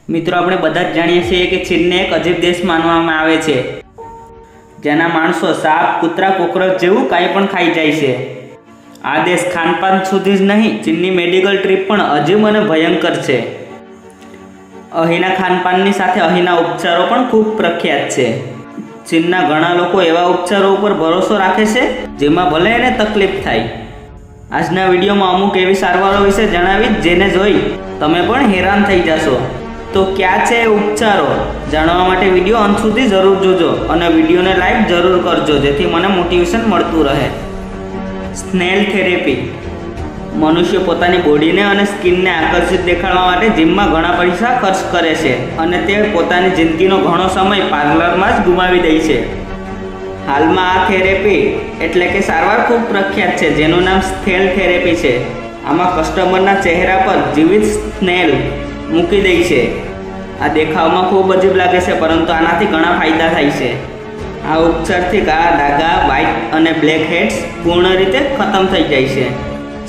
મિત્રો આપણે બધા જ જાણીએ છીએ કે ચીનને એક અજીબ દેશ માનવામાં આવે છે, જેના માણસો સાપ, કૂતરા, કોકરોચ જેવું કાંઈ પણ ખાઈ જાય છે. આ દેશ ખાનપાન સુધી જ નહીં, ચીનની મેડિકલ ટ્રીપ પણ અજીબ અને ભયંકર છે. અહીંના ખાનપાનની સાથે અહીંના ઉપચારો પણ ખૂબ પ્રખ્યાત છે. ચીનના ઘણા લોકો એવા ઉપચારો ઉપર ભરોસો રાખે છે જેમાં ભલે એને તકલીફ થાય. આજના વિડીયોમાં અમુક એવી સારવારો વિશે જણાવી જેને જોઈ તમે પણ હેરાન થઈ જશો. તો ક્યાં છે એ ઉપચારો જાણવા માટે વિડીયો અંત સુધી જરૂર જોજો અને વિડીયોને લાઈક જરૂર કરજો, જેથી મને મોટિવેશન મળતું રહે. Snail therapy. મનુષ્ય પોતાની બોડીને અને સ્કિનને આકર્ષિત દેખાડવા માટે જીમમાં ઘણા પૈસા ખર્ચ કરે છે અને તે પોતાની જિંદગીનો ઘણો સમય પાર્લરમાં જ ગુમાવી દે છે. હાલમાં આ થેરેપી એટલે કે સારવાર ખૂબ પ્રખ્યાત છે, જેનું નામ સ્નેલ થેરેપી છે. આમાં કસ્ટમરના ચહેરા પર જીવિત સ્નેલ મૂકી દે છે. આ દેખાવમાં ખૂબ અજીબ લાગે છે, પરંતુ આનાથી ઘણા ફાયદા થાય છે. આ ઉપચારથી કાળા ડાઘા, વ્હાઇટ અને બ્લેક હેડ્સ પૂર્ણ રીતે ખતમ થઈ જાય છે.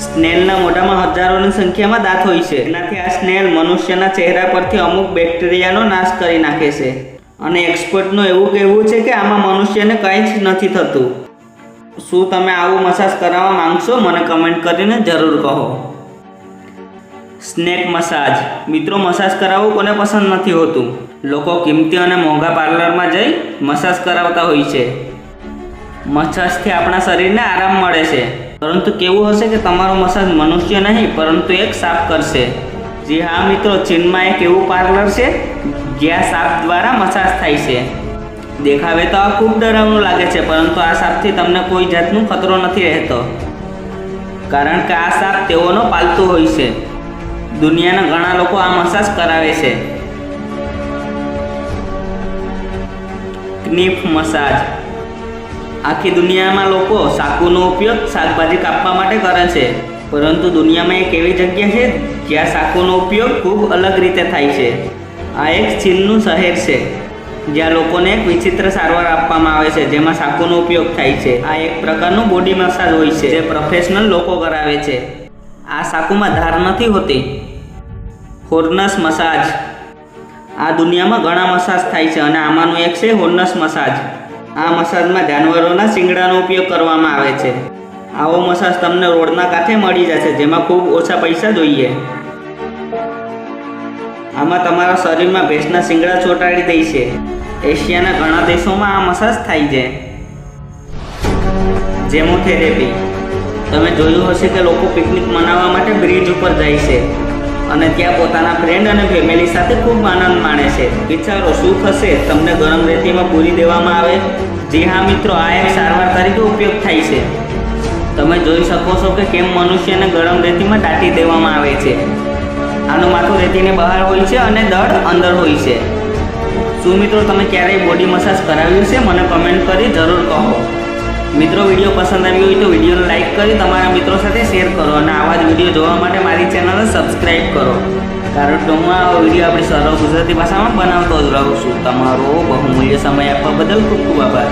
સ્નેલના મોઢામાં હજારોની સંખ્યામાં દાંત હોય છે. એનાથી આ સ્નેલ મનુષ્યના ચહેરા પરથી અમુક બેક્ટેરિયાનો નાશ કરી નાખે છે અને એક્સપર્ટનું એવું કહેવું છે કે આમાં મનુષ્યને કંઈ જ નથી થતું. શું તમે આવું મસાજ કરાવવા માંગશો? મને કમેન્ટ કરીને જરૂર કહો. Snake massage. મિત્રો, મસાજ કરાવવું કોને પસંદ નથી હોતું. લોકો કિંમતી અને મોંઘા પાર્લરમાં જઈ મસાજ કરાવતા હોય છે. મસાજથી આપણા શરીરને આરામ મળે છે, પરંતુ કેવું હશે કે તમારો મસાજ મનુષ્ય નહીં પરંતુ એક સાપ કરશે. જી હા મિત્રો, ચીનમાં એક એવું પાર્લર છે જ્યાં સાપ દ્વારા મસાજ થાય છે. દેખાવે તો આ ખૂબ ડરાવનું લાગે છે, પરંતુ આ સાપથી તમને કોઈ જાતનો ખતરો નથી રહેતો, કારણ કે આ સાપ તેઓનો પાલતુ હોય છે. દુનિયાના ઘણા લોકો આ મસાજ કરાવે છે. ક્નિફ મસાજ. આખી દુનિયામાં લોકો ચાકુનો ઉપયોગ શાકભાજી કાપવા માટે કરે છે, પરંતુ દુનિયામાં એક એવી જગ્યા છે જ્યાં ચાકુનો ઉપયોગ ખૂબ અલગ રીતે થાય છે. આ એક ચીનનું શહેર છે જ્યાં લોકોને એક વિચિત્ર સારવાર આપવામાં આવે છે જેમાં ચાકુનો ઉપયોગ થાય છે. આ એક પ્રકારનું બોડી મસાજ હોય છે જે પ્રોફેશનલ લોકો કરાવે છે. આ ચાકુમાં ધાર નથી હોતી. હોર્નસ મસાજ. આ દુનિયામાં ઘણા મસાજ થાય છે અને આમાંનું એક છે હોર્નસ મસાજ. આ મસાજમાં જાનવરોના શિંગડાનો ઉપયોગ કરવામાં આવે છે. આવો મસાજ તમને રોડના કાંઠે મળી જશે, જેમાં ખૂબ ઓછા પૈસા જોઈએ. આમાં તમારા શરીરમાં ભેંસના શિંગડા ચોંટાડી દે છે. એશિયાના ઘણા દેશોમાં આ મસાજ થાય છે. જેમોથેરેપી. તમે જોયું હશે કે લોકો પિકનિક મનાવવા માટે બ્રિજ ઉપર જાય છે અને ત્યાં પોતાના ફ્રેન્ડ અને ફેમિલી સાથે ખૂબ આનંદ માણે છે. વિચારો શું થશે તમને ગરમ રેતીમાં પૂરી દેવામાં આવે. જી હા મિત્રો, આ એક સારવાર તરીકે ઉપયોગ થાય છે. તમે જોઈ શકો છો કે કેમ મનુષ્યને ગરમ રેતીમાં દાટી દેવામાં આવે છે. આનું માથું રેતીની બહાર હોય છે અને દળ અંદર હોય છે. શું મિત્રો તમે ક્યારેય બોડી મસાજ કરાવ્યું છે? મને કમેન્ટ કરી જરૂર કહો. મિત્રો, વિડીયો પસંદ આવ્યો હોય તો વિડીયોને લાઈક કરી તમારા મિત્રો સાથે શેર કરો અને આવા જ વિડીયો જોવા માટે મારી ચેનલને સબસ્ક્રાઈબ કરો, કારણ કે હું આ વિડીયો આપણી સરળ ગુજરાતી ભાષામાં બનાવતો જ રહું છું. તમારો બહુમૂલ્ય સમય આપવા બદલ ખૂબ ખૂબ આભાર.